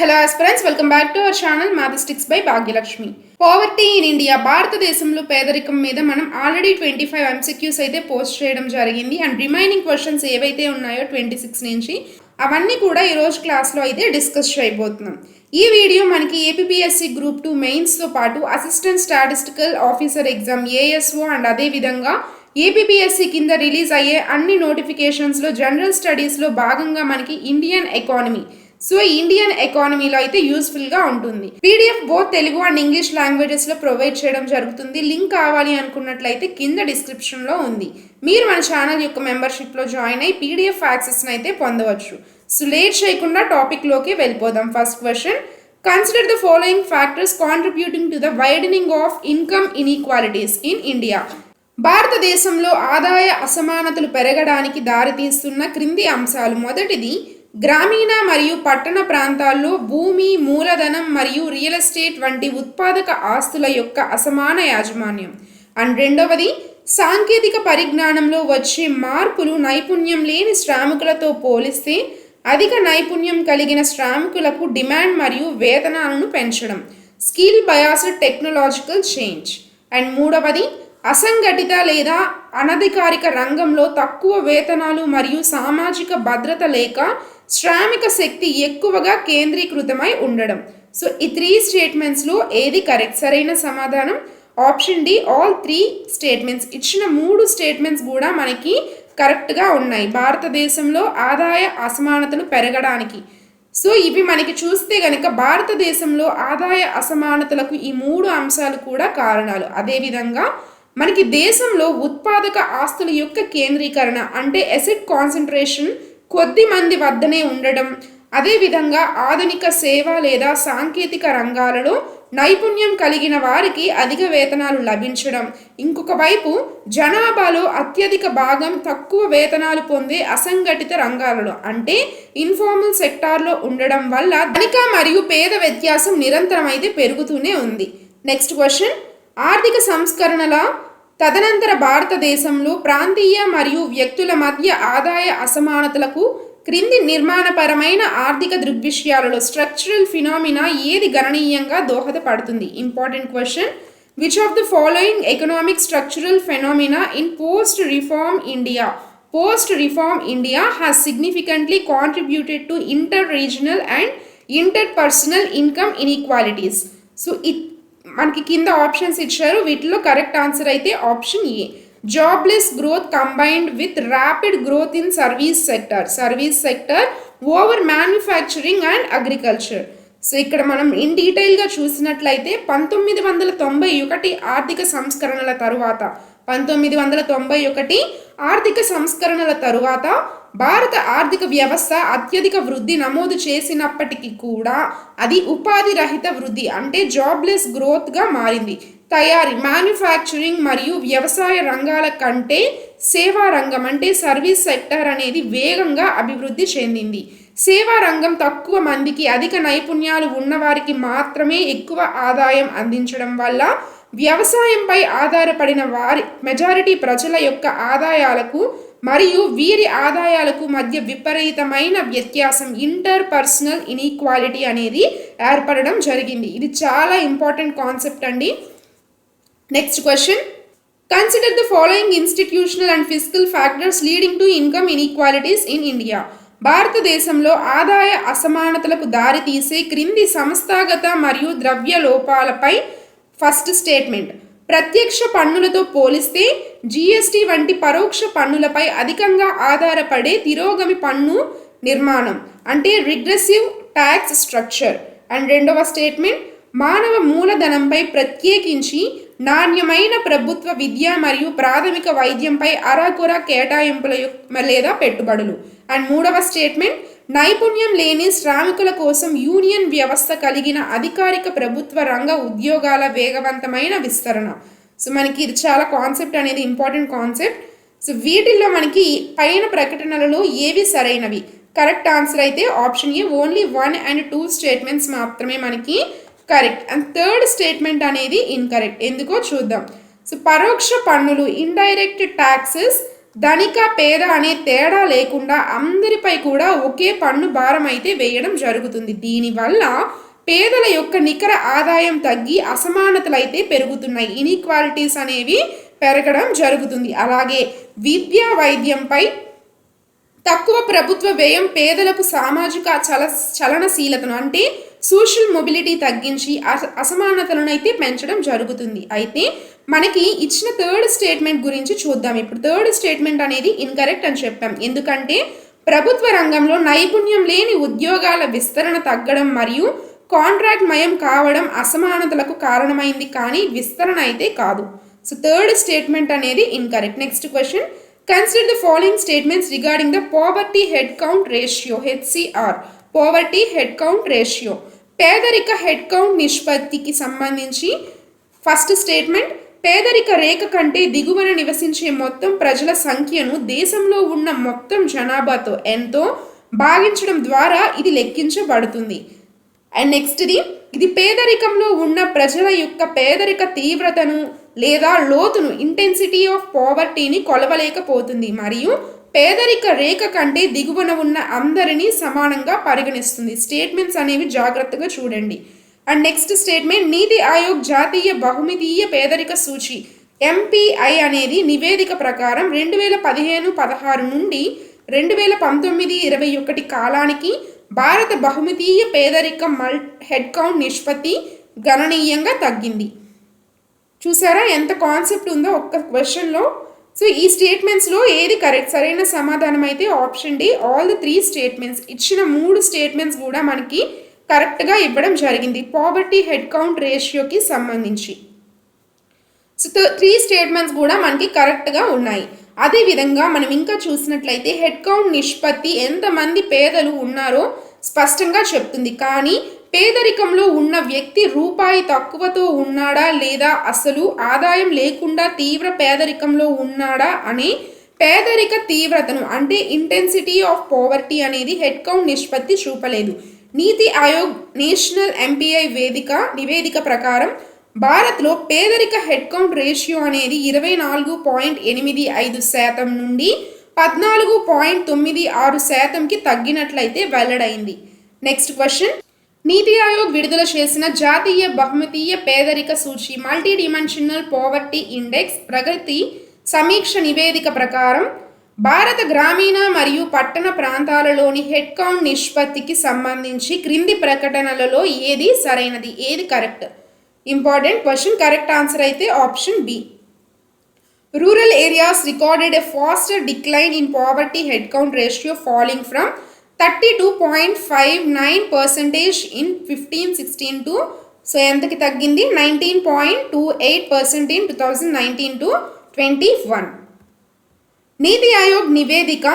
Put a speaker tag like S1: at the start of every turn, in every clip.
S1: Hello aspirants, welcome back to our channel mathematics by Bhagyalakshmi. Poverty in India, భారతదేశంలో పేదరికం మీద మనం ఆల్రెడీ 25 ఎంసీక్యూస్ అయితే పోస్ట్ చేయడం జరిగింది. అండ్ రిమైనింగ్ క్వశ్చన్స్ ఏవైతే ఉన్నాయో 26 నుంచి అవన్నీ కూడా ఈరోజు క్లాస్లో అయితే డిస్కస్ చేయబోతున్నాం. ఈ వీడియో మనకి ఏపీపీఎస్సీ గ్రూప్ 2 మెయిన్స్తో పాటు assistant statistical officer exam ASO and అదేవిధంగా ఏపీపీఎస్సీ కింద రిలీజ్ అయ్యే అన్ని నోటిఫికేషన్స్లో జనరల్ స్టడీస్లో భాగంగా మనకి ఇండియన్ ఎకానమీ, సో ఇండియన్ ఎకానమీలో అయితే యూస్ఫుల్గా ఉంటుంది. PDF both Telugu and English లాంగ్వేజెస్లో ప్రొవైడ్ చేయడం జరుగుతుంది. లింక్ కావాలి అనుకున్నట్లయితే కింద డిస్క్రిప్షన్లో ఉంది. మీరు మన ఛానల్ యొక్క మెంబర్షిప్లో జాయిన్ అయ్యి పీడిఎఫ్ యాక్సెస్ని అయితే పొందవచ్చు. సో లేట్ చేయకుండా టాపిక్లోకి వెళ్ళిపోదాం. First question, consider the following factors contributing to the widening of income inequalities in India. భారతదేశంలో ఆదాయ అసమానతలు పెరగడానికి దారితీస్తున్న క్రింది అంశాలు. మొదటిది, గ్రామీణ మరియు పట్టణ ప్రాంతాల్లో భూమి, మూలధనం మరియు రియల్ ఎస్టేట్ వంటి ఉత్పాదక ఆస్తుల యొక్క అసమాన యాజమాన్యం. అండ్ రెండవది, సాంకేతిక పరిజ్ఞానంలో వచ్చే మార్పులు నైపుణ్యం లేని శ్రామికులతో పోలిస్తే అధిక నైపుణ్యం కలిగిన శ్రామికులకు డిమాండ్ మరియు వేతనాలను పెంచడం, skill biased technological change. And మూడవది, అసంఘటిత లేదా అనధికారిక రంగంలో తక్కువ వేతనాలు మరియు సామాజిక భద్రత లేక శ్రామిక శక్తి ఎక్కువగా కేంద్రీకృతమై ఉండడం. సో ఈ 3 స్టేట్మెంట్స్లో ఏది కరెక్ట్? సరైన సమాధానం ఆప్షన్ డి, ఆల్ 3 స్టేట్మెంట్స్. ఇచ్చిన 3 స్టేట్మెంట్స్ కూడా మనకి కరెక్ట్గా ఉన్నాయి. భారతదేశంలో ఆదాయ అసమానతలు పెరగడానికి, సో ఇవి మనకి చూస్తే కనుక భారతదేశంలో ఆదాయ అసమానతలకు ఈ 3 అంశాలు కూడా కారణాలు. అదేవిధంగా మనకి దేశంలో ఉత్పాదక ఆస్తుల యొక్క కేంద్రీకరణ అంటే ఎసెట్ కాన్సన్ట్రేషన్ కొద్ది మంది వద్దనే ఉండడం, అదేవిధంగా ఆధునిక సేవ లేదా సాంకేతిక రంగాలలో నైపుణ్యం కలిగిన వారికి అధిక వేతనాలు లభించడం, ఇంకొక వైపు జనాభాలో అత్యధిక భాగం తక్కువ వేతనాలు పొందే అసంఘటిత రంగాలలో అంటే ఇన్ఫార్మల్ సెక్టార్లో ఉండడం వల్ల ధనిక మరియు పేద వ్యత్యాసం నిరంతరం అయితే పెరుగుతూనే ఉంది. నెక్స్ట్ క్వశ్చన్, ఆర్థిక సంస్కరణల తదనంతర భారతదేశంలో ప్రాంతీయ మరియు వ్యక్తుల మధ్య ఆదాయ అసమానతలకు క్రింది నిర్మాణపరమైన ఆర్థిక దృగ్విషయాలలో స్ట్రక్చరల్ ఫినామినా ఏది గణనీయంగా దోహదపడుతుంది? Important question. Which of the following economic structural phenomena in post reform India? Post reform India has significantly contributed to inter regional and inter personal income inequalities. So మనకి కింద ఆప్షన్స్ ఇచ్చారు, వీటిలో correct answer అయితే option A, jobless growth combined with rapid growth in service sector over manufacturing and agriculture. So ఇక్కడ మనం in డీటెయిల్గా చూసినట్లయితే 1991 ఆర్థిక సంస్కరణల తరువాత 1991 ఆర్థిక సంస్కరణల తరువాత భారత ఆర్థిక వ్యవస్థ అత్యధిక వృద్ధి నమోదు చేసినప్పటికీ కూడా అది ఉపాధి రహిత వృద్ధి అంటే జాబ్లెస్ గ్రోత్గా మారింది. తయారీ, మ్యానుఫ్యాక్చరింగ్ మరియు వ్యవసాయ రంగాల కంటే సేవా రంగం అంటే సర్వీస్ సెక్టర్ అనేది వేగంగా అభివృద్ధి చెందింది. సేవా రంగం తక్కువ మందికి, అధిక నైపుణ్యాలు ఉన్నవారికి మాత్రమే ఎక్కువ ఆదాయం అందించడం వల్ల వ్యవసాయంపై ఆధారపడిన వారి మెజారిటీ ప్రజల యొక్క ఆదాయాలకు మరియు వీరి ఆదాయాలకు మధ్య విపరీతమైన వ్యత్యాసం ఇంటర్ పర్సనల్ ఇన్ఈక్వాలిటీ అనేది ఏర్పడడం జరిగింది. ఇది చాలా ఇంపార్టెంట్ కాన్సెప్ట్ అండి. Next question, consider the following institutional and physical factors leading to income inequalities in India. భారతదేశంలో ఆదాయ అసమానతలకు దారితీసే క్రింది సంస్థాగత మరియు ద్రవ్య లోపాలపై ఫస్ట్ స్టేట్మెంట్, ప్రత్యక్ష పన్నులతో పోలిస్తే జిఎస్టి వంటి పరోక్ష పన్నులపై అధికంగా ఆధారపడే తిరోగమి పన్ను నిర్మాణం అంటే రిగ్రెసివ్ ట్యాక్స్ స్ట్రక్చర్. అండ్ రెండవ స్టేట్మెంట్, మానవ మూలధనంపై ప్రత్యేకించి నాణ్యమైన ప్రభుత్వ విద్య మరియు ప్రాథమిక వైద్యంపై అరాకొర కేటాయింపుల లేదా పెట్టుబడులు. అండ్ మూడవ స్టేట్మెంట్, నైపుణ్యం లేని శ్రామికుల కోసం యూనియన్ వ్యవస్థ కలిగిన అధికారిక ప్రభుత్వ రంగ ఉద్యోగాల వేగవంతమైన విస్తరణ. సో మనకి ఇది చాలా కాన్సెప్ట్ అనేది ఇంపార్టెంట్ కాన్సెప్ట్. సో వీటిల్లో మనకి పైన ప్రకటనలలో ఏవి సరైనవి? కరెక్ట్ ఆన్సర్ అయితే option A, only 1 and 2 statements మాత్రమే మనకి కరెక్ట్. అండ్ థర్డ్ స్టేట్మెంట్ అనేది ఇన్కరెక్ట్. ఎందుకో చూద్దాం. సో పరోక్ష పన్నులు ఇండైరెక్ట్ ట్యాక్సెస్ ధనిక పేద అనే తేడా లేకుండా అందరిపై కూడా ఒకే పన్ను భారం అయితే వేయడం జరుగుతుంది. దీనివల్ల పేదల యొక్క నికర ఆదాయం తగ్గి అసమానతలు అయితే పెరుగుతున్నాయి. ఇన్ఈక్వాలిటీస్ అనేవి పెరగడం జరుగుతుంది. అలాగే విద్య వైద్యంపై తక్కువ ప్రభుత్వ వ్యయం పేదలకు సామాజిక చలనశీలతను అంటే సోషల్ మొబిలిటీ తగ్గించి అసమానతలను అయితే పెంచడం జరుగుతుంది. అయితే మనకి ఇచ్చిన థర్డ్ స్టేట్మెంట్ గురించి చూద్దాం. ఇప్పుడు థర్డ్ స్టేట్మెంట్ అనేది ఇన్కరెక్ట్ అని చెప్పాం. ఎందుకంటే ప్రభుత్వ రంగంలో నైపుణ్యం లేని ఉద్యోగాల విస్తరణ తగ్గడం మరియు కాంట్రాక్ట్ మయం కావడం అసమానతలకు కారణమైంది, కానీ విస్తరణ అయితే కాదు. సో థర్డ్ స్టేట్మెంట్ అనేది incorrect. Next question, consider the following statements regarding the poverty head count ratio HCR. Poverty head count ratio పేదరిక హెడ్ కౌంట్ నిష్పత్తికి సంబంధించి ఫస్ట్ స్టేట్మెంట్, పేదరిక రేఖ కంటే దిగువన నివసించే మొత్తం ప్రజల సంఖ్యను దేశంలో ఉన్న మొత్తం జనాభాతో ఎంతో భాగించడం ద్వారా ఇది లెక్కించబడుతుంది. అండ్ నెక్స్ట్ది, ఇది పేదరికంలో ఉన్న ప్రజల యొక్క పేదరిక తీవ్రతను లేదా లోతును ఇంటెన్సిటీ ఆఫ్ పావర్టీని కొలవలేకపోతుంది మరియు పేదరిక రేఖ కంటే దిగువన ఉన్న అందరినీ సమానంగా పరిగణిస్తుంది. స్టేట్మెంట్స్ అనేవి జాగ్రత్తగా చూడండి. అండ్ నెక్స్ట్ స్టేట్మెంట్, నీతి ఆయోగ్ జాతీయ బహుమితీయ పేదరిక సూచి MPI అనేది నివేదిక ప్రకారం 2015-16 నుండి 2019-21 కాలానికి భారత బహుమితీయ పేదరిక హెడ్ కౌంట్ నిష్పత్తి గణనీయంగా తగ్గింది. చూసారా ఎంత కాన్సెప్ట్ ఉందో ఒక్క క్వశ్చన్లో. సో ఈ స్టేట్మెంట్స్లో ఏది కరెక్ట్? సరైన సమాధానం అయితే option D, all the 3 statements. ఇచ్చిన 3 స్టేట్మెంట్స్ కూడా మనకి కరెక్ట్గా ఇవ్వడం జరిగింది పావర్టీ హెడ్ కౌంట్ రేషియోకి సంబంధించి. సో 3 స్టేట్మెంట్స్ కూడా మనకి కరెక్ట్గా ఉన్నాయి. అదేవిధంగా మనం ఇంకా చూసినట్లయితే హెడ్ కౌంట్ నిష్పత్తి ఎంతమంది పేదలు ఉన్నారో స్పష్టంగా చెప్తుంది, కానీ పేదరికంలో ఉన్న వ్యక్తి రూపాయి తక్కువతో ఉన్నాడా లేదా అసలు ఆదాయం లేకుండా తీవ్ర పేదరికంలో ఉన్నాడా అనే పేదరిక తీవ్రతను అంటే ఇంటెన్సిటీ ఆఫ్ పావర్టీ అనేది హెడ్ కౌంట్ నిష్పత్తి చూపలేదు. నీతి ఆయోగ్ నేషనల్ MPI నివేదిక ప్రకారం భారత్లో పేదరిక హెడ్ కౌంట్ రేషియో అనేది 24.85% నుండి 14.96%కి తగ్గినట్లయితే వెల్లడైంది. నెక్స్ట్ క్వశ్చన్, నీతి ఆయోగ్ విడుదల చేసిన జాతీయ బహుమితీయ పేదరిక సూచి మల్టీ డిమెన్షనల్ పావర్టీ ఇండెక్స్ ప్రగతి సమీక్ష నివేదిక ప్రకారం భారత గ్రామీణ మరియు పట్టణ ప్రాంతాలలోని హెడ్ కౌంట్ నిష్పత్తికి సంబంధించి క్రింది ప్రకటనలలో ఏది సరైనది? ఏది correct? Important question. Correct answer అయితే option B. Rural areas recorded a faster decline in poverty head count ratio falling from 32.59% in 15-16 to so ఎంతకి తగ్గింది? 19.28% ఇన్ 2019-21. నీతి ఆయోగ్ నివేదిక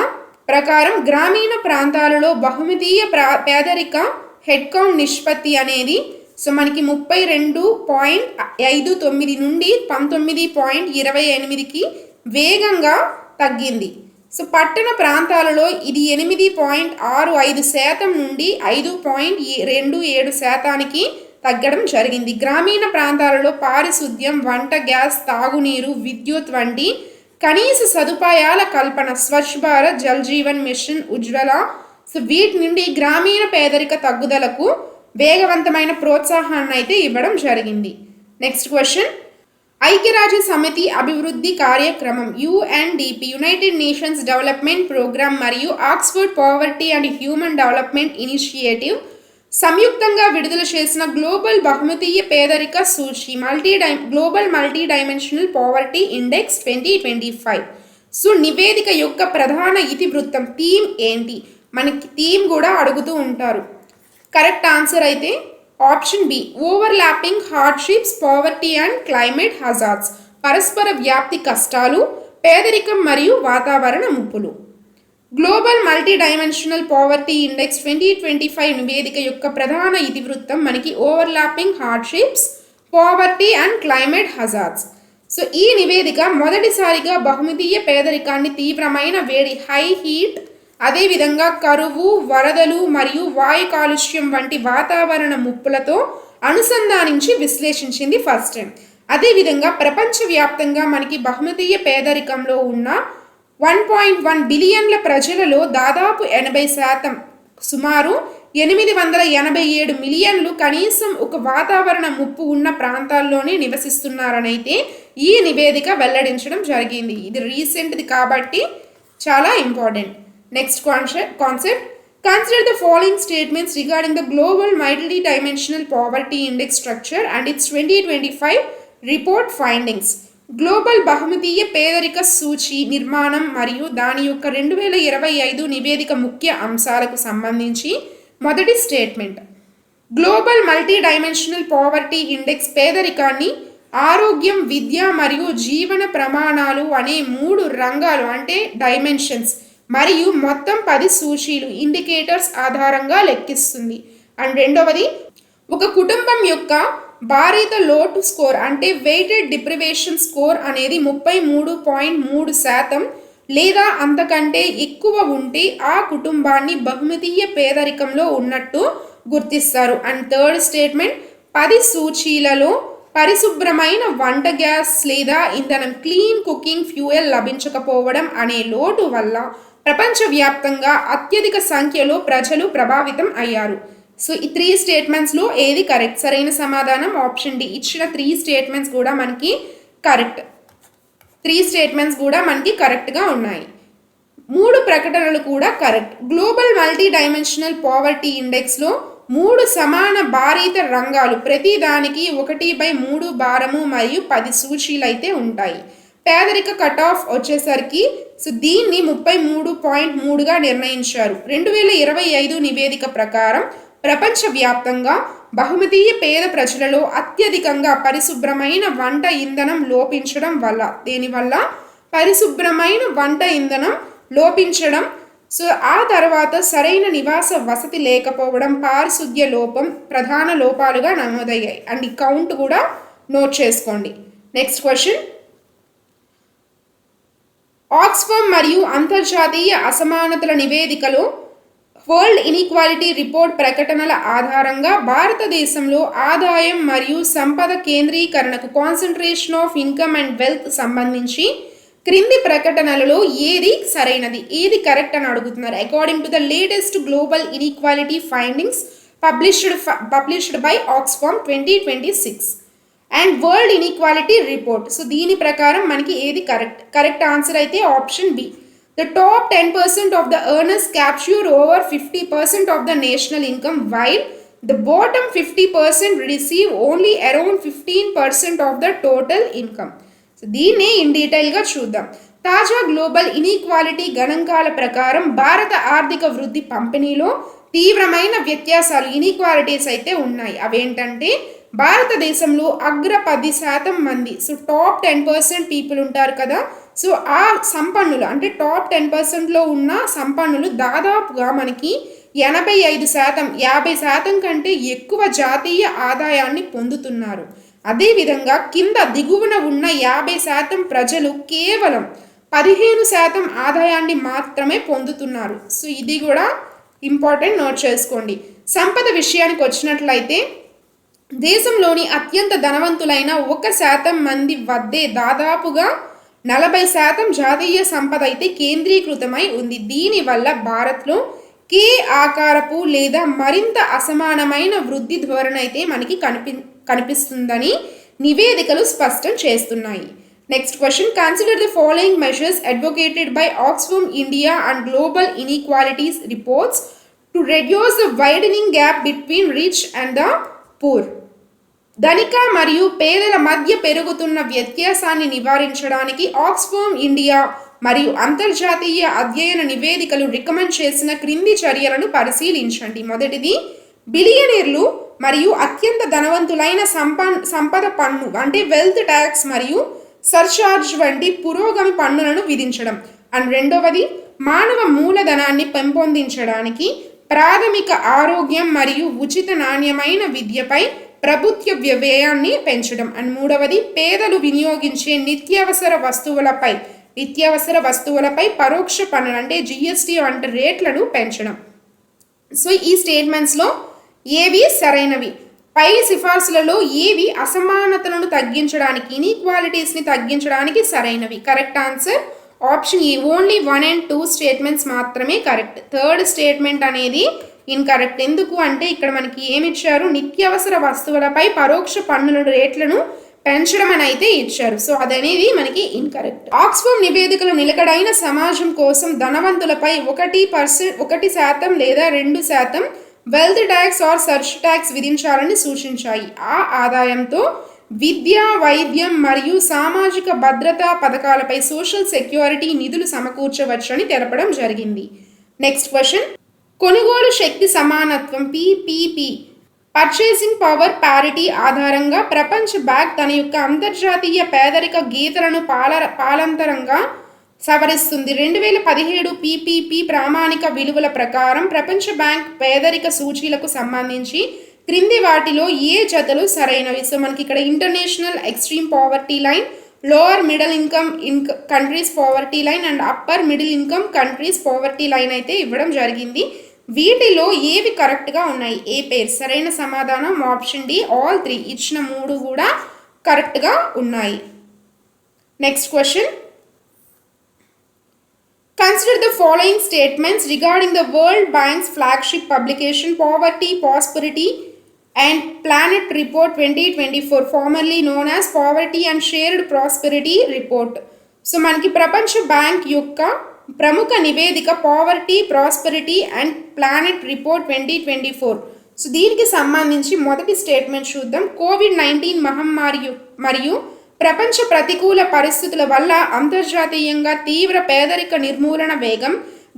S1: ప్రకారం గ్రామీణ ప్రాంతాలలో బహుమితీయ పేదరిక హెడ్ కౌంట్ నిష్పత్తి అనేది సో మనకి 32.59 నుండి 19.28కి వేగంగా తగ్గింది. సో పట్టణ ప్రాంతాలలో ఇది 8.65% నుండి 5.27%కి తగ్గడం జరిగింది. గ్రామీణ ప్రాంతాలలో పారిశుద్ధ్యం, వంట గ్యాస్, తాగునీరు, విద్యుత్ వంటి కనీస సదుపాయాల కల్పన, స్వచ్ఛ భారత్, జల్ జీవన్ మిషన్, ఉజ్వల సో వీటి నుండి గ్రామీణ పేదరిక తగ్గుదలకు వేగవంతమైన ప్రోత్సాహాన్ని అయితే ఇవ్వడం జరిగింది. నెక్స్ట్ క్వశ్చన్, ఐక్యరాజ్య సమితి అభివృద్ధి కార్యక్రమం UNDP united nations development programme మరియు Oxford poverty and human development initiative సంయుక్తంగా విడుదల చేసిన గ్లోబల్ బహుమితీయ పేదరిక సూచి global multi dimensional poverty index 2025 so నివేదిక యొక్క ప్రధాన ఇతివృత్తం థీమ్ ఏంటి? మనకి థీమ్ కూడా అడుగుతూ ఉంటారు. కరెక్ట్ ఆన్సర్ అయితే option B, overlapping hardships, poverty and climate hazards, పరస్పర వ్యాప్తి కష్టాలు, పేదరికం మరియు వాతావరణ ముప్పులు. Global multi dimensional poverty index 2025 నివేదిక యొక్క ప్రధాన ఇతివృత్తం మనకి overlapping hardships, poverty and climate hazards. So ఈ నివేదిక మొదటిసారిగా బహుమితీయ పేదరికాన్ని తీవ్రమైన వేడి హై హీట్, అదేవిధంగా కరువు, వరదలు మరియు వాయు కాలుష్యం వంటి వాతావరణ ముప్పులతో అనుసంధానించి విశ్లేషించింది ఫస్ట్ టైం. అదేవిధంగా ప్రపంచవ్యాప్తంగా మనకి బహుమితీయ పేదరికంలో ఉన్న 1.1 బిలియన్ల ప్రజలలో దాదాపు 80% సుమారు 887 మిలియన్లు కనీసం ఒక వాతావరణ ముప్పు ఉన్న ప్రాంతాల్లోనే నివసిస్తున్నారనైతే ఈ నివేదిక వెల్లడించడం జరిగింది. ఇది రీసెంట్ది కాబట్టి చాలా important. Next concept consider the following statements regarding the global multi dimensional poverty index structure and its 2025 report findings. Global బహుమితీయ పేదరిక సూచి నిర్మాణం మరియు దాని యొక్క 2025 నివేదిక ముఖ్య అంశాలకు సంబంధించి మొదటి statement, global multi dimensional poverty index పేదరికాన్ని ఆరోగ్యం, విద్య మరియు జీవన ప్రమాణాలు అనే 3 రంగాలు అంటే డైమెన్షన్స్ మరియు మొత్తం 10 సూచీలు ఇండికేటర్స్ ఆధారంగా లెక్కిస్తుంది. అండ్ రెండవది, ఒక కుటుంబం యొక్క భారీత లోటు స్కోర్ అంటే వెయిటెడ్ డిప్రివేషన్ స్కోర్ అనేది 33.3% లేదా అంతకంటే ఎక్కువ ఉంటే ఆ కుటుంబాన్ని బహుమితీయ పేదరికంలో ఉన్నట్టు గుర్తిస్తారు. అండ్ థర్డ్ స్టేట్మెంట్, 10 సూచీలలో పరిశుభ్రమైన వంట గ్యాస్ లేదా ఇంధనం క్లీన్ కుకింగ్ ఫ్యూయల్ లభించకపోవడం అనే లోటు వల్ల ప్రపంచవ్యాప్తంగా అత్యధిక సంఖ్యలో ప్రజలు ప్రభావితం అయ్యారు. సో ఈ 3 స్టేట్మెంట్స్లో ఏది కరెక్ట్? సరైన సమాధానం ఆప్షన్ డి. ఇచ్చిన 3 స్టేట్మెంట్స్ కూడా మనకి కరెక్ట్. 3 స్టేట్మెంట్స్ కూడా మనకి కరెక్ట్గా ఉన్నాయి. 3 ప్రకటనలు కూడా correct. Global multi dimensional poverty ఇండెక్స్లో 3 సమాన భారీత రంగాలు ప్రతి దానికి 1/3 భారము మరియు 10 సూచీలు అయితే ఉంటాయి. పేదరిక కట్ ఆఫ్ వచ్చేసరికి సో దీన్ని 33.3గా నిర్ణయించారు. 2025 నివేదిక ప్రకారం ప్రపంచవ్యాప్తంగా బహుమితీయ పేద ప్రజలలో అత్యధికంగా పరిశుభ్రమైన వంట ఇంధనం లోపించడం వల్ల దేనివల్ల పరిశుభ్రమైన వంట ఇంధనం లోపించడం, సో ఆ తర్వాత సరైన నివాస వసతి లేకపోవడం, పారిశుద్ధ్య లోపం ప్రధాన లోపాలుగా నమోదయ్యాయి. అండ్ ఈ కౌంట్ కూడా నోట్ చేసుకోండి. నెక్స్ట్ క్వశ్చన్, ఆక్స్ఫామ్ మరియు అంతర్జాతీయ అసమానతల నివేదికలో వరల్డ్ ఇన్ఈక్వాలిటీ రిపోర్ట్ ప్రకటనల ఆధారంగా భారతదేశంలో ఆదాయం మరియు సంపద కేంద్రీకరణకు concentration of income and wealth సంబంధించి క్రింది ప్రకటనలలో ఏది సరైనది, ఏది కరెక్ట్ అని అడుగుతున్నారు. According to the latest global inequality findings published by Oxfam 2026 and world inequality report. So దీని ప్రకారం మనకి ఏది కరెక్ట్? కరెక్ట్ ఆన్సర్ అయితే option B. The top 10% of the earners capture over 50% of the national income, while the bottom 50% receive only around 15% of the total income. So, దీన్ని in డీటెయిల్గా చూద్దాం. తాజా global inequality గణాంకాల ప్రకారం భారత ఆర్థిక వృద్ధి పంపిణీలో తీవ్రమైన వ్యత్యాసాలు ఇన్ఈక్వాలిటీస్ అయితే ఉన్నాయి. అవేంటంటే భారతదేశంలో అగ్ర 10% మంది, సో టాప్ 10% పీపుల్ ఉంటారు కదా, సో ఆ సంపన్నులు అంటే టాప్ 10%లో ఉన్న సంపన్నులు దాదాపుగా మనకి 85%, 50% కంటే ఎక్కువ జాతీయ ఆదాయాన్ని పొందుతున్నారు. అదేవిధంగా కింద దిగువన ఉన్న 50% ప్రజలు కేవలం 15% ఆదాయాన్ని మాత్రమే పొందుతున్నారు. సో ఇది కూడా ఇంపార్టెంట్, నోట్ చేసుకోండి. సంపద విషయానికి వచ్చినట్లయితే దేశంలోని అత్యంత ధనవంతులైన 1% మంది వద్దే దాదాపుగా 40% జాతీయ సంపద అయితే కేంద్రీకృతమై ఉంది. దీనివల్ల భారత్లో కే ఆకారపు లేదా మరింత అసమానమైన వృద్ధి ధోరణి అయితే మనకి కనిపిస్తుందని నివేదికలు స్పష్టం చేస్తున్నాయి. Next question, consider the following measures advocated by Oxfam India and global inequalities reports to reduce the widening gap between rich and the poor. ధనిక మరియు పేదల మధ్య పెరుగుతున్న వ్యత్యాసాన్ని నివారించడానికి ఆక్స్ఫామ్ ఇండియా మరియు అంతర్జాతీయ అధ్యయన నివేదికలు రికమెండ్ చేసిన క్రింది చర్యలను పరిశీలించండి. మొదటిది, బిలియనీర్లు మరియు అత్యంత ధనవంతులైన సంపద పన్ను అంటే వెల్త్ ట్యాక్స్ మరియు సర్చార్జ్ వంటి పురోగమి పన్నులను విధించడం. అండ్ రెండవది, మానవ మూలధనాన్ని పెంపొందించడానికి ప్రాథమిక ఆరోగ్యం మరియు ఉచిత నాణ్యమైన విద్యపై ప్రభుత్వ వ్యయాన్ని పెంచడం. అండ్ మూడవది, పేదలు వినియోగించే నిత్యావసర వస్తువులపై పరోక్ష పన్నులు అంటే జిఎస్టీ వంటి రేట్లను పెంచడం. సో ఈ స్టేట్మెంట్స్లో ఏవి సరైనవి? పై సిఫార్సులలో ఏవి అసమానతలను తగ్గించడానికి, ఇన్ఈక్వాలిటీస్ని తగ్గించడానికి సరైనవి? Correct answer option A only 1 and 2 statements మాత్రమే కరెక్ట్. థర్డ్ స్టేట్మెంట్ అనేది ఇన్కరెక్ట్. ఎందుకు అంటే ఇక్కడ మనకి ఏమి ఇచ్చారు, నిత్యావసర వస్తువులపై పరోక్ష పన్నుల రేట్లను పెంచడం అని అయితే ఇచ్చారు. సో అదనేది మనకి ఇన్కరెక్ట్. ఆక్స్ఫర్డ్ నివేదికలు నిలకడైన సమాజం కోసం ధనవంతులపై 1% లేదా 2% wealth tax or surcharge tax విధించాలని సూచించాయి. ఆ ఆదాయంతో విద్య, వైద్యం మరియు సామాజిక భద్రతా పథకాలపై సోషల్ సెక్యూరిటీ నిధులు సమకూర్చవచ్చని తెలపడం జరిగింది. నెక్స్ట్ క్వశ్చన్, కొనుగోలు శక్తి సమానత్వం PPP పర్చేసింగ్ పవర్ ప్యారిటీ ఆధారంగా ప్రపంచ బ్యాంక్ తన యొక్క అంతర్జాతీయ పేదరిక గీతలను పాలంతరంగా సవరిస్తుంది. 2017 PPP ప్రామాణిక విలువల ప్రకారం ప్రపంచ బ్యాంక్ పేదరిక సూచీలకు సంబంధించి క్రింది వాటిలో ఏ జతలు సరైనవి? సో మనకి ఇక్కడ international extreme poverty line, lower middle income countries poverty line and upper middle income countries poverty line అయితే ఇవ్వడం జరిగింది. వీటిలో ఏవి కరెక్ట్గా ఉన్నాయి? ఏ పేర్ సరైన సమాధానం ఆప్షన్ డి ఆల్ 3. ఇచ్చిన 3 కూడా కరెక్ట్గా ఉన్నాయి. Next question, consider the following statements regarding the World Bank's flagship publication Poverty, Prosperity and Planet Report 2024, formerly known as Poverty and Shared Prosperity Report. So మనకి ప్రపంచ బ్యాంక్ యొక్క ప్రముఖ నివేదిక poverty, prosperity and planet report 2024. So దీనికి సంబంధించి మొదటి statement చూద్దాం. COVID-19 మహమ్మారి మరియు ప్రపంచ ప్రతికూల పరిస్థితుల వల్ల అంతర్జాతీయంగా తీవ్ర పేదరిక నిర్మూలన వేగం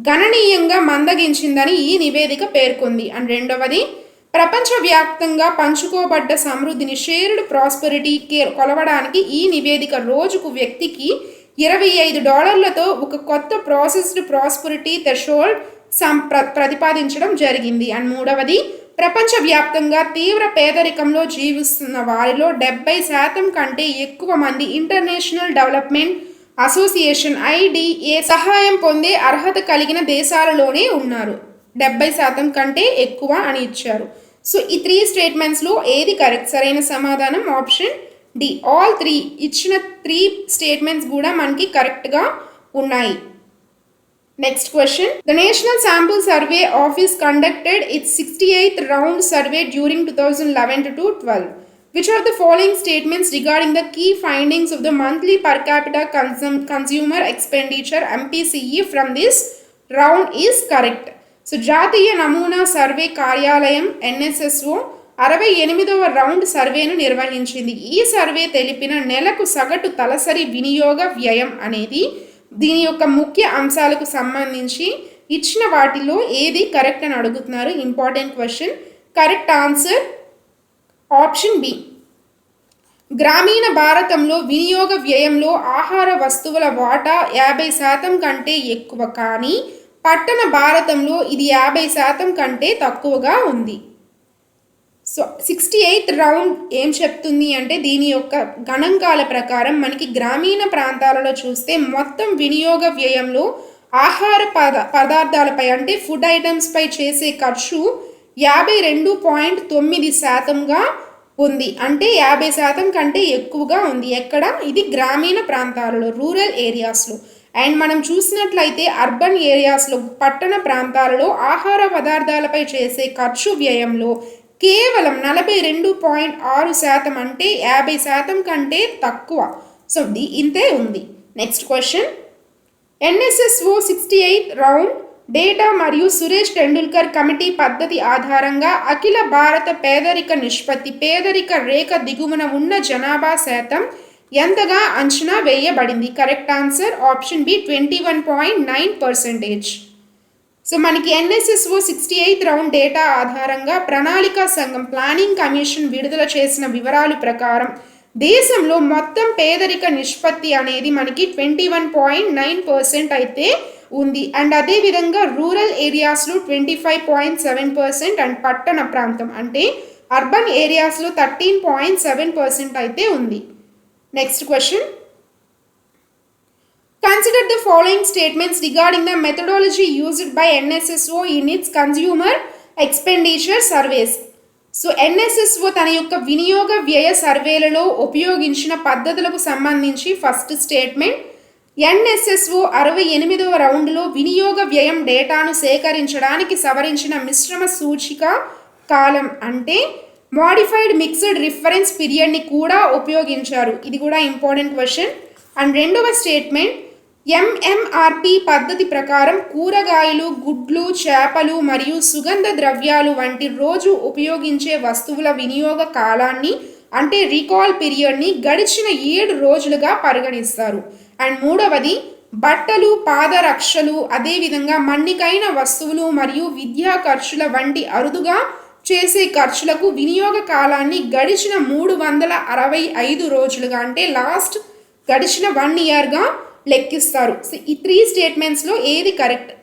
S1: గణనీయంగా మందగించిందని ఈ నివేదిక పేర్కొంది. అండ్ రెండవది, ప్రపంచవ్యాప్తంగా పంచుకోబడ్డ సమృద్ధిని షేర్డ్ ప్రాస్పెరిటీ కొలవడానికి ఈ నివేదిక రోజుకు వ్యక్తికి $25 ఒక కొత్త ప్రాసెస్డ్ ప్రాస్పెరిటీ థ్రెషోల్డ్ ప్రతిపాదించడం జరిగింది. అండ్ మూడవది, ప్రపంచవ్యాప్తంగా తీవ్ర పేదరికంలో జీవిస్తున్న వారిలో 70% కంటే ఎక్కువ మంది ఇంటర్నేషనల్ డెవలప్మెంట్ అసోసియేషన్ IDA సహాయం పొందే అర్హత కలిగిన దేశాలలోనే ఉన్నారు. 70% కంటే ఎక్కువ అని ఇచ్చారు. సో ఈ 3 స్టేట్మెంట్స్లో ఏది కరెక్ట్? సరైన సమాధానం ఆప్షన్ డి ఆల్ 3. ఇచ్చిన 3 స్టేట్మెంట్స్ కూడా మనకి కరెక్ట్గా ఉన్నాయి. Next question, the National Sample Survey Office conducted its 68th round survey during 2011 to 12. Which of the following statements regarding the key findings of the monthly per capita consumer expenditure MPCE from this round is correct? So జాతీయ నమూనా survey కార్యాలయం NSSO 68వ round సర్వేను నిర్వహించింది. ఈ survey తెలిపిన నెలకు సగటు తలసరి వినియోగ వ్యయం అనేది దీని యొక్క ముఖ్య అంశాలకు సంబంధించి ఇచ్చిన వాటిలో ఏది కరెక్ట్ అని అడుగుతున్నారు. Important question. Correct answer option B. గ్రామీణ భారతంలో వినియోగ వ్యయంలో ఆహార వస్తువుల వాటా 50% కంటే ఎక్కువ, కానీ పట్టణ భారతంలో ఇది 50% కంటే తక్కువగా ఉంది. సో 68th రౌండ్ ఏం చెప్తుంది అంటే దీని యొక్క గణాంకాల ప్రకారం మనకి గ్రామీణ ప్రాంతాలలో చూస్తే మొత్తం వినియోగ వ్యయంలో ఆహార పదార్థాలపై అంటే ఫుడ్ ఐటమ్స్పై చేసే ఖర్చు 52.9%గా ఉంది. అంటే 50% కంటే ఎక్కువగా ఉంది. ఎక్కడ? ఇది గ్రామీణ ప్రాంతాలలో, రూరల్ ఏరియాస్లో. అండ్ మనం చూసినట్లయితే అర్బన్ ఏరియాస్లో, పట్టణ ప్రాంతాలలో ఆహార పదార్థాలపై చేసే ఖర్చు వ్యయంలో కేవలం 42.6% అంటే 50% కంటే తక్కువ. సో ఇంతే ఉంది. Next question, NSSO 68th round data మరియు సురేష్ టెండూల్కర్ కమిటీ పద్ధతి ఆధారంగా అఖిల భారత పేదరిక నిష్పత్తి, పేదరిక రేఖ దిగువన ఉన్న జనాభా శాతం ఎంతగా అంచనా వేయబడింది? Correct answer option B 21.9%. So మనకి NSSO 68th రౌండ్ డేటా ఆధారంగా ప్రణాళికా సంఘం ప్లానింగ్ కమిషన్ విడుదల చేసిన వివరాల ప్రకారం దేశంలో మొత్తం పేదరిక నిష్పత్తి అనేది మనకి 21.9% అయితే ఉంది. అండ్ అదేవిధంగా రూరల్ ఏరియాస్లో 25.7% అండ్ పట్టణ ప్రాంతం అంటే అర్బన్ ఏరియాస్లో 13.7% అయితే ఉంది. Next question, consider the following statements regarding the methodology used by NSSO in its consumer expenditure surveys. So NSSO తన యొక్క వినియోగ వ్యయ సర్వేలలో ఉపయోగించిన పద్ధతులకు సంబంధించి ఫస్ట్ స్టేట్మెంట్, ఎన్ఎస్ఎస్ఓ 68వ రౌండ్లో వినియోగ వ్యయం డేటాను సేకరించడానికి సవరించిన మిశ్రమ సూచిక కాలం అంటే మోడిఫైడ్ మిక్స్డ్ రిఫరెన్స్ పీరియడ్ని కూడా ఉపయోగించారు. ఇది కూడా ఇంపార్టెంట్ క్వశ్చన్. అండ్ రెండవ స్టేట్మెంట్, ఎంఎంఆర్పి పద్ధతి ప్రకారం కూరగాయలు, గుడ్లు, చేపలు మరియు సుగంధ ద్రవ్యాలు వంటి రోజు ఉపయోగించే వస్తువుల వినియోగ కాలాన్ని అంటే రీకాల్ పీరియడ్ని గడిచిన 7 రోజులుగా పరిగణిస్తారు. అండ్ మూడవది, బట్టలు, పాదరక్షలు, అదేవిధంగా మన్నికైన వస్తువులు మరియు విద్యా ఖర్చుల వంటి అరుదుగా చేసే ఖర్చులకు వినియోగ కాలాన్ని గడిచిన 365 రోజులుగా అంటే లాస్ట్ గడిచిన 1 ఇయర్గా లెక్కిస్తారు. సో ఈ 3 స్టేట్మెంట్స్లో ఏది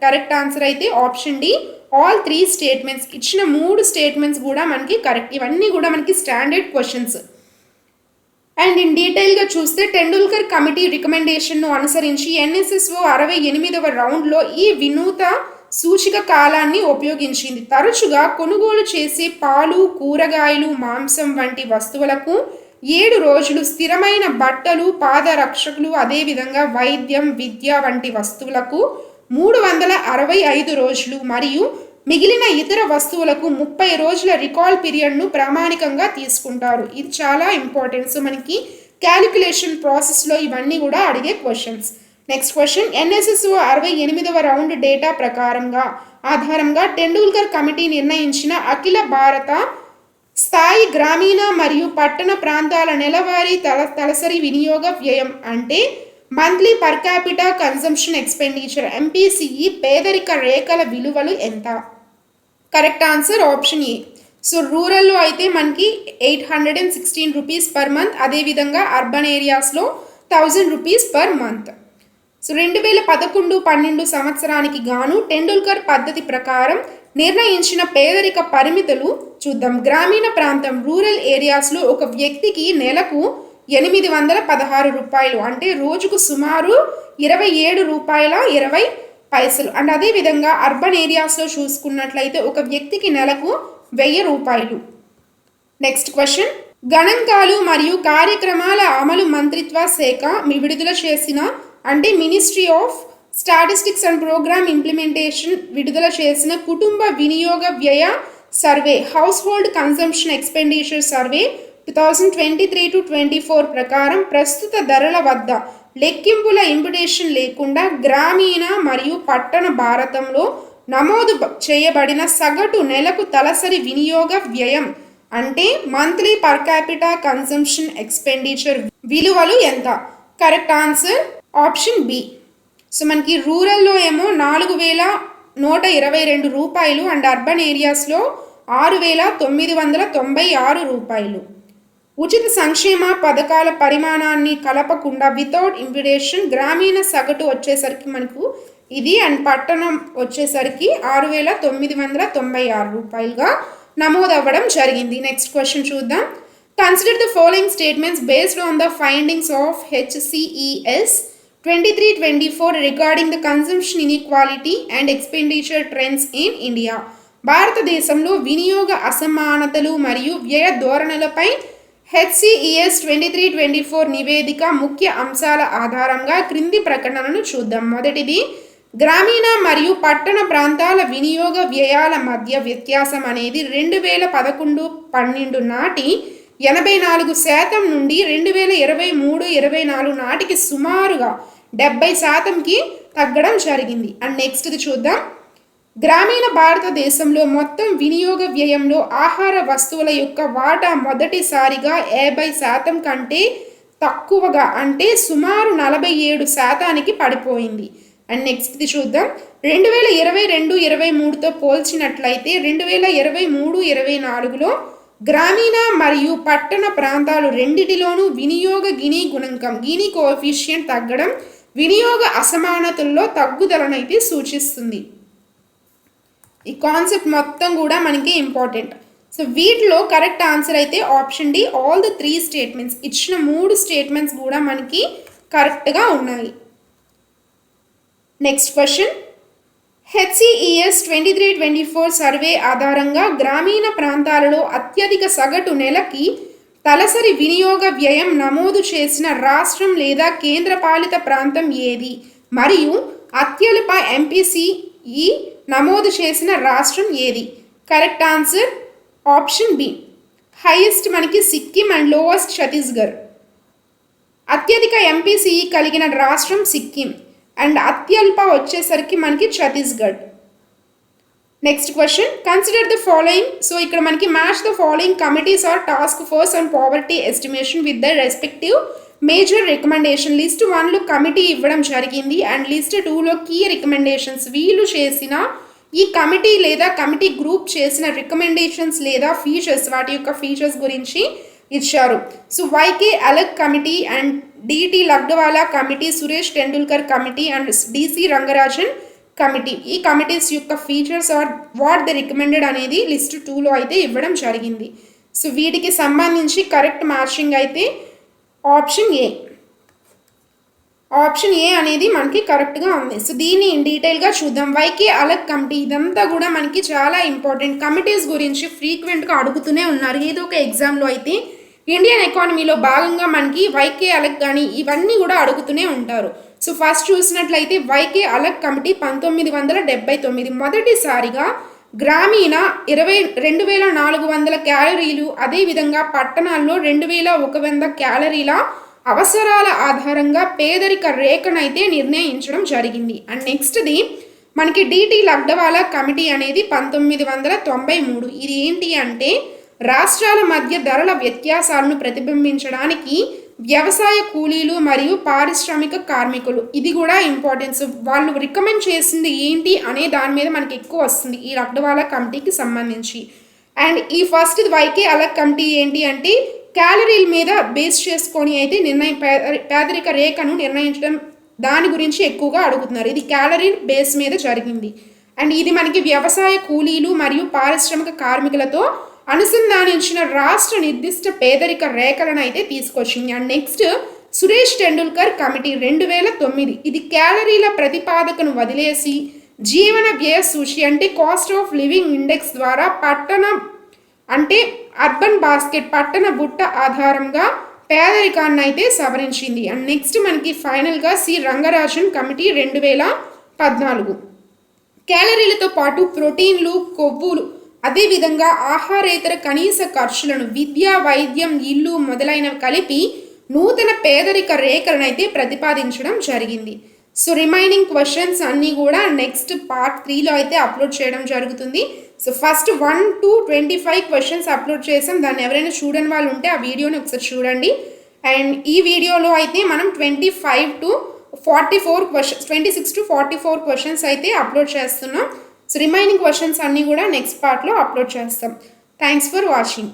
S1: కరెక్ట్ ఆన్సర్ అయితే ఆప్షన్ డి, ఆల్ 3 స్టేట్మెంట్స్. ఇచ్చిన 3 స్టేట్మెంట్స్ కూడా మనకి కరెక్ట్. ఇవన్నీ కూడా మనకి స్టాండర్డ్ క్వశ్చన్స్. అండ్ ఇన్ డీటెయిల్గా చూస్తే టెండూల్కర్ కమిటీ రికమెండేషన్ను అనుసరించి ఎన్ఎస్ఎస్ఓ 68వ రౌండ్లో ఈ వినూత సూచిక కాలాన్ని ఉపయోగించింది. తరచుగా కొనుగోలు చేసే పాలు, కూరగాయలు, మాంసం వంటి వస్తువులకు 7 రోజులు, స్థిరమైన బట్టలు, పాదరక్షకులు, అదేవిధంగా వైద్యం, విద్య వంటి వస్తువులకు 365 రోజులు మరియు మిగిలిన ఇతర వస్తువులకు 30 రోజుల రికాల్ పీరియడ్ను ప్రామాణికంగా తీసుకుంటారు. ఇది చాలా ఇంపార్టెంట్. సో మనకి క్యాలిక్యులేషన్ ప్రాసెస్లో ఇవన్నీ కూడా అడిగే క్వశ్చన్స్. నెక్స్ట్ క్వశ్చన్, ఎన్ఎస్ఎస్ఓ 68వ రౌండ్ డేటా ఆధారంగా టెండూల్కర్ కమిటీ నిర్ణయించిన అఖిల భారత స్థాయి గ్రామీణ మరియు పట్టణ ప్రాంతాల నెలవారీ తలసరి వినియోగ వ్యయం అంటే monthly per capita consumption expenditure MPCE పేదరిక రేఖల విలువలు ఎంత? Correct answer option A. So రూరల్లో అయితే మనకి 816 రూపీస్ పర్ మంత్, అదేవిధంగా అర్బన్ ఏరియాస్లో 1000 రూపీస్ పర్ మంత్. సో 2011-12 సంవత్సరానికి గాను టెండూల్కర్ పద్ధతి ప్రకారం నిర్ణయించిన పేదరిక పరిమితులు చూద్దాం. గ్రామీణ ప్రాంతం రూరల్ ఏరియాస్లో ఒక వ్యక్తికి నెలకు 816 రూపాయలు అంటే రోజుకు సుమారు 27 రూపాయల 20 పైసలు. అండ్ అదేవిధంగా అర్బన్ ఏరియాస్లో చూసుకున్నట్లయితే ఒక వ్యక్తికి నెలకు 1000 రూపాయలు. నెక్స్ట్ క్వశ్చన్, గణాంకాలు మరియు కార్యక్రమాల అమలు మంత్రిత్వ శాఖ విడుదల చేసిన అంటే ministry of statistics and programme implementation విడుదల చేసిన కుటుంబ వినియోగ వ్యయ survey household consumption expenditure survey 2023-24 ప్రకారం ప్రస్తుత ధరల వద్ద లెక్కింపుల ఇంప్యుటేషన్ లేకుండా గ్రామీణ మరియు పట్టణ భారతంలో నమోదు చేయబడిన సగటు నెలకు తలసరి వినియోగ వ్యయం అంటే monthly per capita consumption expenditure విలువలు ఎంత? Correct answer option B. So మనకి రూరల్లో ఏమో 4122 రూపాయలు అండ్ అర్బన్ ఏరియాస్లో 6996 రూపాయలు. ఉచిత సంక్షేమ పథకాల పరిమాణాన్ని కలపకుండా వితౌట్ ఇంప్యుటేషన్ గ్రామీణ సగటు వచ్చేసరికి మనకు ఇది అండ్ పట్టణం వచ్చేసరికి 6996 రూపాయలుగా నమోదవ్వడం జరిగింది. నెక్స్ట్ క్వశ్చన్ చూద్దాం. Consider the following statements based on the findings of HCES 23-24 regarding the consumption inequality and expenditure trends in India. భారతదేశంలో వినియోగ అసమానతలు మరియు వ్యయ ధోరణులపై హెచ్సిఈఎస్ 23-24 నివేదిక ముఖ్య అంశాల ఆధారంగా క్రింది ప్రకటనను చూద్దాం. మొదటిది, గ్రామీణ మరియు పట్టణ ప్రాంతాల వినియోగ వ్యయాల మధ్య వ్యత్యాసం అనేది 2011-12 నాటి 84% నుండి 2023-24 నాటికి సుమారుగా 70%కి తగ్గడం జరిగింది. అండ్ నెక్స్ట్ది చూద్దాం. గ్రామీణ భారతదేశంలో మొత్తం వినియోగ వ్యయంలో ఆహార వస్తువుల యొక్క వాటా మొదటిసారిగా 50% కంటే తక్కువగా అంటే సుమారు 47%కి పడిపోయింది. అండ్ నెక్స్ట్ది చూద్దాం. 2022-23తో పోల్చినట్లయితే 2023-24లో గ్రామీణ మరియు పట్టణ ప్రాంతాలు రెండిటిలోనూ వినియోగ గిని గుణకం గిని కోఎఫిషియంట్ తగ్గడం వినియోగ అసమానతల్లో తగ్గుదలనైతే సూచిస్తుంది. ఈ కాన్సెప్ట్ మొత్తం కూడా మనకి ఇంపార్టెంట్. సో వీటిలో కరెక్ట్ ఆన్సర్ అయితే option D, all the 3 statements. ఇచ్చిన 3 స్టేట్మెంట్స్ కూడా మనకి కరెక్ట్గా ఉన్నాయి. నెక్స్ట్ క్వశ్చన్, హెచ్సిఈఎస్ 23-24 సర్వే ఆధారంగా గ్రామీణ ప్రాంతాలలో అత్యధిక సగటు నెలకి తలసరి వినియోగ వ్యయం నమోదు చేసిన రాష్ట్రం లేదా కేంద్రపాలిత ప్రాంతం ఏది? మరియు అత్యల్ప MPCE నమోదు చేసిన రాష్ట్రం ఏది? Correct answer option B. Highest మనకి సిక్కిం అండ్ లోవెస్ట్ ఛత్తీస్గఢ్. అత్యధిక MPCE కలిగిన రాష్ట్రం సిక్కిం అండ్ అత్యల్ప వచ్చేసరికి మనకి Chhattisgarh. Next question, consider the following. So ఇక్కడ మనకి match the following committees or task force on poverty estimation with the respective major recommendation. List 1లో కమిటీ ఇవ్వడం జరిగింది అండ్ లిస్ట్ 2లో కీ రికమెండేషన్స్. వీళ్ళు చేసిన ఈ కమిటీ లేదా కమిటీ గ్రూప్ చేసిన రికమెండేషన్స్ లేదా ఫీచర్స్, వాటి యొక్క ఫీచర్స్ గురించి ఇచ్చారు. So YK Alagh committee and DT Lakdawala committee, Suresh Tendulkar committee and DC Rangarajan committee. ఈ కమిటీస్ యొక్క features are what the recommended అనేది లిస్ట్ 2లో అయితే ఇవ్వడం జరిగింది. సో వీటికి సంబంధించి కరెక్ట్ మ్యాచింగ్ అయితే ఆప్షన్ ఏ. ఆప్షన్ ఏ అనేది మనకి కరెక్ట్గా ఉంది. సో దీన్ని డీటెయిల్గా చూద్దాం. YK అలగ్ కమిటీ, ఇదంతా కూడా మనకి చాలా ఇంపార్టెంట్. కమిటీస్ గురించి ఫ్రీక్వెంట్గా అడుగుతూనే ఉన్నారు ఏదో ఒక ఎగ్జామ్లో అయితే. ఇండియన్ ఎకానమీలో భాగంగా మనకి YK అలగ్ కానీ ఇవన్నీ కూడా అడుగుతూనే ఉంటారు. సో ఫస్ట్ చూసినట్లయితే YK అలగ్ కమిటీ 1979 మొదటిసారిగా గ్రామీణ 22,400 క్యాలరీలు, అదేవిధంగా పట్టణాల్లో 2,100 క్యాలరీల అవసరాల ఆధారంగా పేదరిక రేఖనైతే నిర్ణయించడం జరిగింది. అండ్ నెక్స్ట్ది మనకి DT లగ్డవాలా కమిటీ అనేది 1993. ఇది ఏంటి అంటే రాష్ట్రాల మధ్య ధరల వ్యత్యాసాలను ప్రతిబింబించడానికి వ్యవసాయ కూలీలు మరియు పారిశ్రామిక కార్మికులు, ఇది కూడా ఇంపార్టెన్స్. వాళ్ళు రికమెండ్ చేసింది ఏంటి అనే దాని మీద మనకి ఎక్కువ వస్తుంది ఈ లగ్డవాలా కమిటీకి సంబంధించి. అండ్ ఈ ఫస్ట్ YK అలగ్ కమిటీ ఏంటి అంటే క్యాలరీల మీద బేస్ చేసుకొని అయితే పేదరిక రేఖను నిర్ణయించడం, దాని గురించి ఎక్కువగా అడుగుతున్నారు. ఇది క్యాలరీ బేస్ మీద జరిగింది. అండ్ ఇది మనకి వ్యవసాయ కూలీలు మరియు పారిశ్రామిక కార్మికులతో అనుసంధానించిన రాష్ట్ర నిర్దిష్ట పేదరిక రేఖలను అయితే తీసుకొచ్చింది. And next Suresh Tendulkar committee 2009. ఇది క్యాలరీల ప్రతిపాదకను వదిలేసి జీవన వ్యయ సూచి అంటే కాస్ట్ ఆఫ్ లివింగ్ ఇండెక్స్ ద్వారా అర్బన్ బాస్కెట్ పట్టణ బుట్ట ఆధారంగా పేదరికాన్ని అయితే సవరించింది. అండ్ నెక్స్ట్ మనకి ఫైనల్గా సి రంగరాజన్ కమిటీ 2014. క్యాలరీలతో పాటు ప్రోటీన్లు, కొవ్వులు, అదేవిధంగా ఆహారేతర కనీస ఖర్చులను, విద్య, వైద్యం, ఇల్లు మొదలైనవి కలిపి నూతన పేదరిక రేఖలను అయితే ప్రతిపాదించడం జరిగింది. సో రిమైనింగ్ క్వశ్చన్స్ అన్నీ కూడా నెక్స్ట్ పార్ట్ 3లో అయితే అప్లోడ్ చేయడం జరుగుతుంది. So first 1 to 25 questions upload చేసాం. దాన్ని ఎవరైనా చూడని వాళ్ళు ఉంటే ఆ వీడియోని ఒకసారి చూడండి. అండ్ ఈ వీడియోలో అయితే మనం 25 to 44 క్వశ్చన్స్, 26 to 44 క్వశ్చన్స్ అయితే అప్లోడ్ చేస్తున్నాం. సో రిమైనింగ్ క్వశ్చన్స్ అన్నీ కూడా నెక్స్ట్ పార్ట్లో అప్లోడ్ చేస్తాం. Thanks for watching.